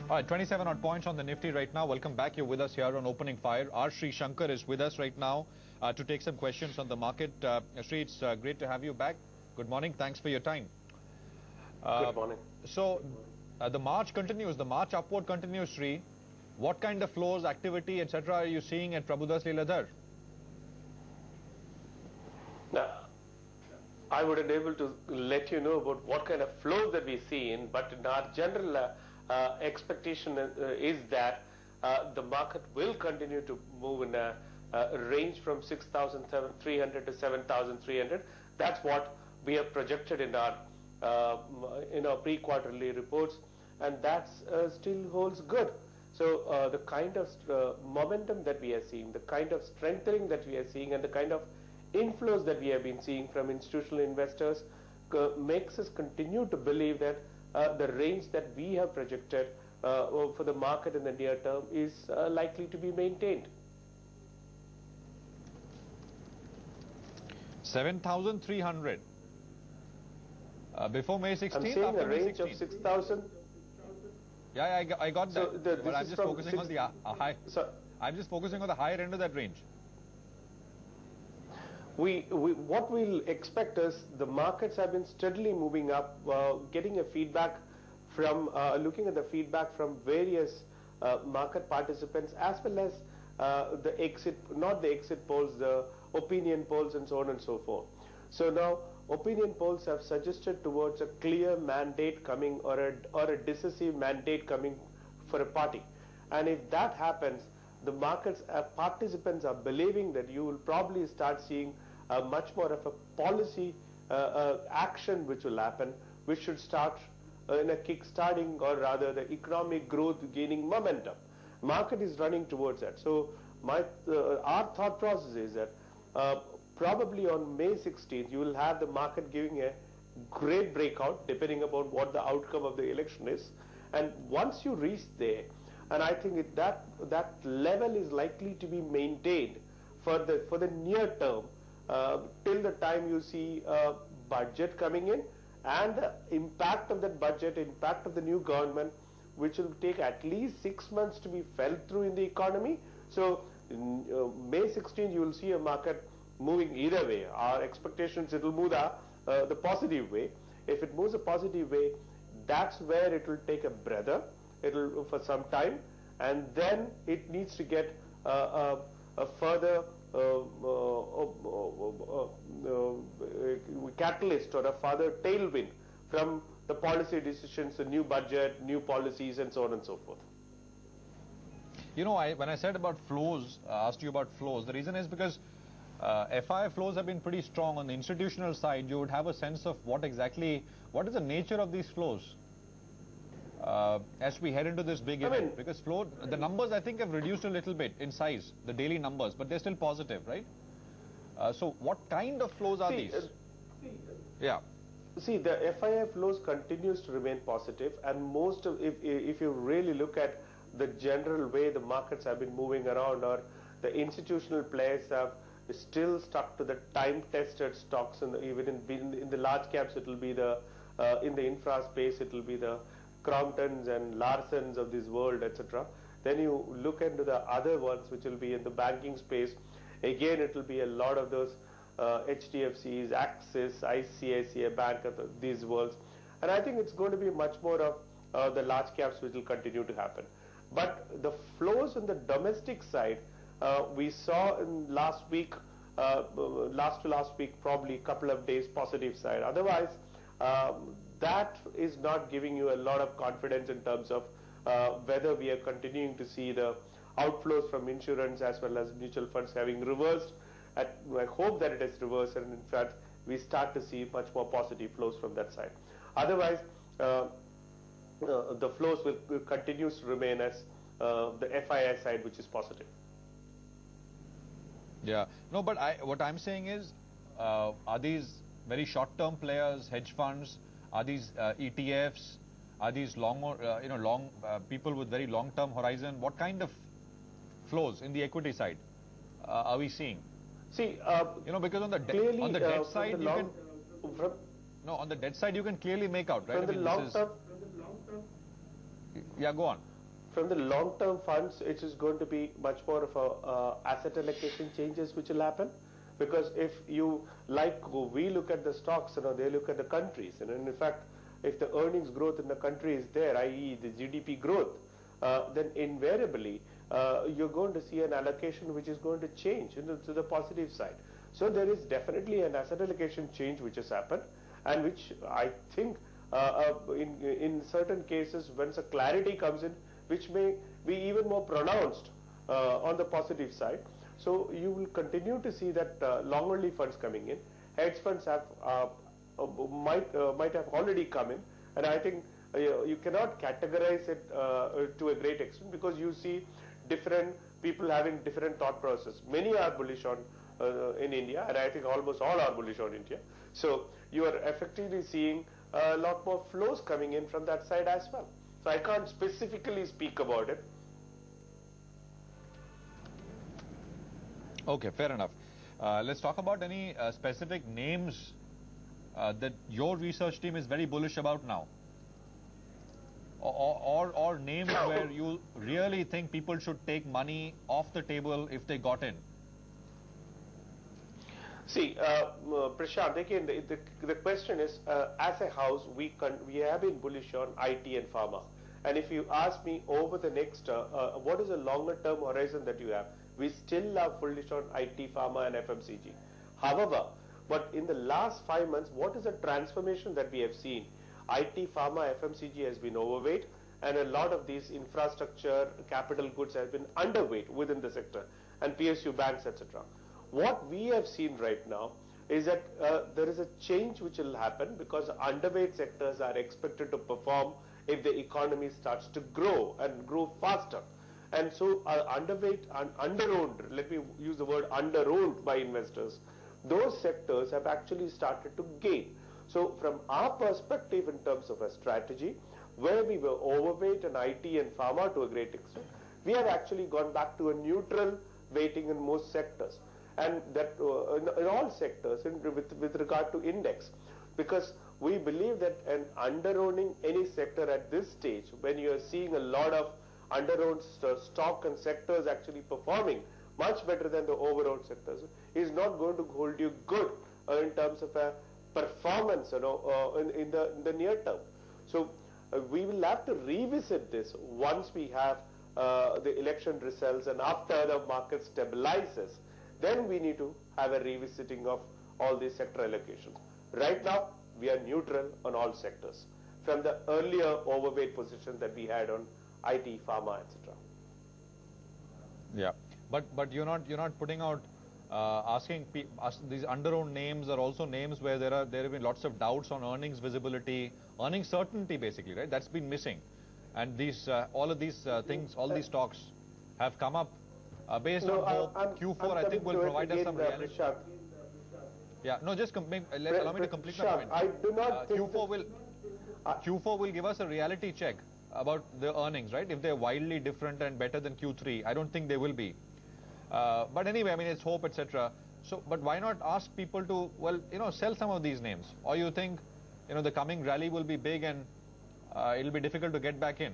All right, 27 odd points on the Nifty right now. Welcome back. You're with us here on Opening Fire. Our Sreesankar is with us right now to take some questions on the market. Sri, it's great to have you back. Good morning. Thanks for your time. Good morning. So, the march continues. The march upward continues, Sri. What kind of flows, activity, etc. are you seeing at Prabhudas Lilladher? Now, I wouldn't be able to let you know about what kind of flows that we see in, but in our general expectation is that the market will continue to move in a range from 6,300 to 7,300. That's what we have projected in our pre-quarterly reports, and that still holds good. So the kind of momentum that we are seeing, the kind of strengthening that we are seeing, and the kind of inflows that we have been seeing from institutional investors makes us continue to believe that the range that we have projected for the market in the near term is likely to be maintained. 7,300. Before May 16th, I'm saying after a range May 16th? of 6,000. Yeah, I got that. So but I'm just focusing on the high. So I'm just focusing on the higher end of that range. What we'll expect is the markets have been steadily moving up, getting a feedback from, looking at the feedback from various market participants, as well as not the exit polls, the opinion polls and so on and so forth. So now opinion polls have suggested towards a clear mandate coming or a decisive mandate coming for a party. And if that happens, the markets participants are believing that you will probably start seeing much more of a policy action which will happen, which should start in a kick-starting, or rather the economic growth gaining momentum. Market is running towards that. So our thought process is that probably on May 16th, you will have the market giving a great breakout, depending upon what the outcome of the election is. And once you reach there, and I think that level is likely to be maintained for the near term, till the time you see a budget coming in, and the impact of that budget, impact of the new government, which will take at least 6 months to be felt through in the economy. So May 16th, you will see a market moving either way. Our expectations, it will move the positive way. If it moves a positive way, that's where it will take a breather. It will for some time, and then it needs to get a further catalyst or a further tailwind from the policy decisions, the new budget, new policies, and so on and so forth. You know, when I said about flows, asked you about flows, the reason is because FI flows have been pretty strong. On the institutional side, you would have a sense of what is the nature of these flows as we head into this big event. Because the numbers I think have reduced a little bit in size, the daily numbers, but they're still positive, right? So what kind of flows are these? Yeah. See, the FII flows continues to remain positive, and most of, if you really look at the general way the markets have been moving around, or the institutional players have still stuck to the time-tested stocks, and even in the large caps, it will be the in the infra space, it will be the Cromptons and Larsons of this world, etc. Then you look into the other ones, which will be in the banking space. Again, it will be a lot of those HDFCs, Axis, ICICI Bank, these worlds. And I think it's going to be much more of the large caps which will continue to happen. But the flows on the domestic side, we saw in last week, last to last week, probably a couple of days positive side. Otherwise, that is not giving you a lot of confidence in terms of whether we are continuing to see the outflows from insurance as well as mutual funds having reversed. I hope that it has reversed, and in fact we start to see much more positive flows from that side. Otherwise, the flows will continue to remain as the FII side, which is positive. Yeah, no, but what I'm saying is, are these very short-term players, hedge funds? Are these ETFs? Are these people with very long-term horizon? What kind of flows in the equity side are we seeing? See, because on the debt side, on the debt side you can clearly make out, right? From the long term. Yeah, go on. from the long-term funds, it is going to be much more of a asset allocation changes which will happen. Because if you, like we look at the stocks, they look at the countries. And in fact, if the earnings growth in the country is there, i.e. the GDP growth, then invariably you're going to see an allocation which is going to change to the positive side. So there is definitely an asset allocation change which has happened, and which I think in certain cases, once a clarity comes in, which may be even more pronounced on the positive side. So you will continue to see that long-only funds coming in. Hedge funds have might have already come in, and I think you cannot categorize it to a great extent, because you see different people having different thought process. Many are bullish on in India, and I think almost all are bullish on India. So you are effectively seeing a lot more flows coming in from that side as well. So I can't specifically speak about it. Okay, fair enough. Let's talk about any specific names that your research team is very bullish about now, or names where you really think people should take money off the table if they got in. See, Prashant, again, the question is, as a house, we have been bullish on IT and pharma. And if you ask me over the next, what is the longer term horizon that you have, we still are bullish on IT, pharma and FMCG. However, but in the last 5 months, what is the transformation that we have seen? IT, pharma, FMCG has been overweight, and a lot of these infrastructure, capital goods have been underweight within the sector, and PSU banks, etc. What we have seen right now is that there is a change which will happen, because underweight sectors are expected to perform if the economy starts to grow and grow faster. And so underweight and under-owned, let me use the word under-owned by investors, those sectors have actually started to gain. So from our perspective in terms of a strategy, where we were overweight in IT and pharma to a great extent, we have actually gone back to a neutral weighting in most sectors. And that in all sectors with regard to index, because we believe that an under-owning any sector at this stage, when you are seeing a lot of under-owned stock and sectors actually performing much better than the over-owned sectors, is not going to hold you good in terms of a performance, in the near term. So we will have to revisit this once we have the election results, and after the market stabilizes, then we need to have a revisiting of all these sector allocations. Right now, we are neutral on all sectors from the earlier overweight position that we had on IT, pharma, etc. Yeah, but you're not putting out asking these under-owned names are also names where there have been lots of doubts on earnings visibility, earnings certainty, basically, right? That's been missing, and these all of these things, all these stocks have come up based on hope. Q4 I think will provide us some reality. Yeah, no, just allow me to complete my point. I do not think Q4 will give us a reality check about the earnings, right? If they're wildly different and better than Q3, I don't think they will be. But anyway, I mean, it's hope, etc. So, but why not ask people to, well, sell some of these names? Or you think, the coming rally will be big and it'll be difficult to get back in?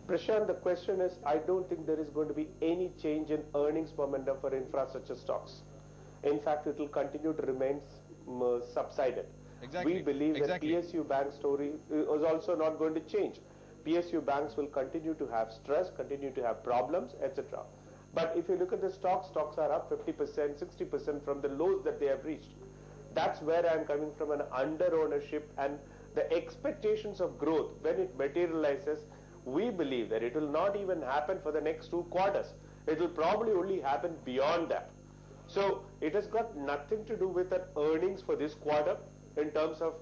Prashant, the question is, I don't think there is going to be any change in earnings momentum for infrastructure stocks. In fact, it will continue to remain subsided. Exactly. We believe that PSU bank story is also not going to change. PSU banks will continue to have stress, continue to have problems, etc. But if you look at the stocks are up 50%, 60% from the lows that they have reached. That's where I am coming from, an under ownership, and the expectations of growth, when it materializes, we believe that it will not even happen for the next 2 quarters. It will probably only happen beyond that. So it has got nothing to do with the earnings for this quarter in terms of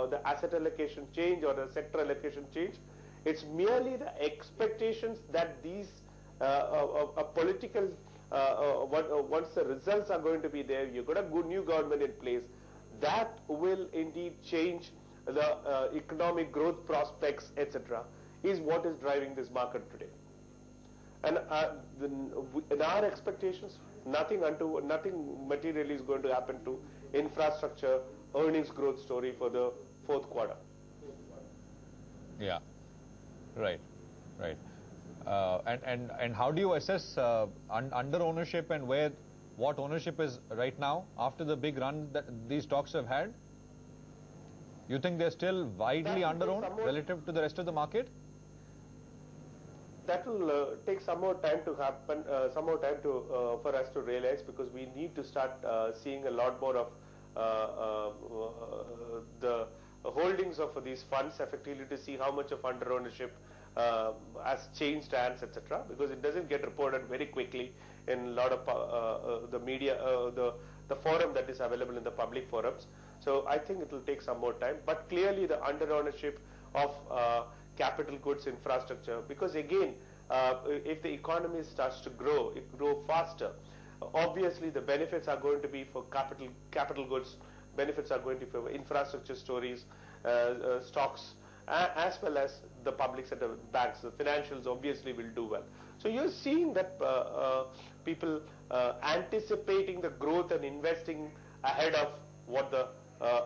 the asset allocation change or the sector allocation change. It's merely the expectations that these political, once the results are going to be there, you've got a good new government in place, that will indeed change the economic growth prospects, etc., is what is driving this market today. And in our expectations, nothing materially is going to happen to infrastructure earnings growth story for the 4th quarter. Yeah. Right, right. And how do you assess under ownership and what ownership is right now after the big run that these stocks have had? You think they're still widely under-owned relative to the rest of the market? That will take some more time to happen, some more time to for us to realize, because we need to start seeing a lot more of the holdings of these funds effectively to see how much of under ownership has changed hands, etc. Because it doesn't get reported very quickly in a lot of the media, the forum that is available in the public forums. So I think it will take some more time, but clearly the under ownership of capital goods infrastructure, because again, if the economy starts to grow, it grow faster. Obviously, the benefits are going to be for capital goods. Benefits are going to be for infrastructure stories, stocks, as well as the public sector banks. The financials obviously will do well. So you're seeing that people anticipating the growth and investing ahead of what the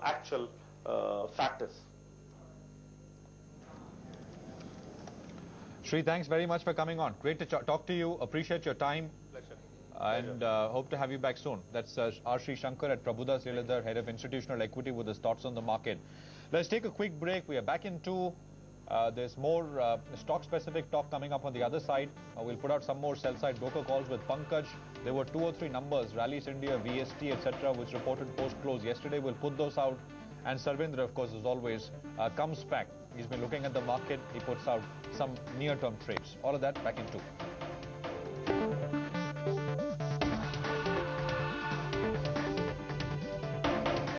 actual factors. Sri, thanks very much for coming on. Great to talk to you. Appreciate your time. Pleasure. And hope to have you back soon. That's R. Sreesankar at Prabhudas Lilladher, Head of Institutional Equity, with his thoughts on the market. Let's take a quick break. We are back in 2. There's more stock-specific talk coming up on the other side. We'll put out some more sell-side broker calls with Pankaj. There were 2 or 3 numbers, Rallies India, VST, etc., which reported post-close yesterday. We'll put those out. And Sarvendra, of course, as always, comes back. He's been looking at the market. He puts out some near-term trades. All of that back in 2.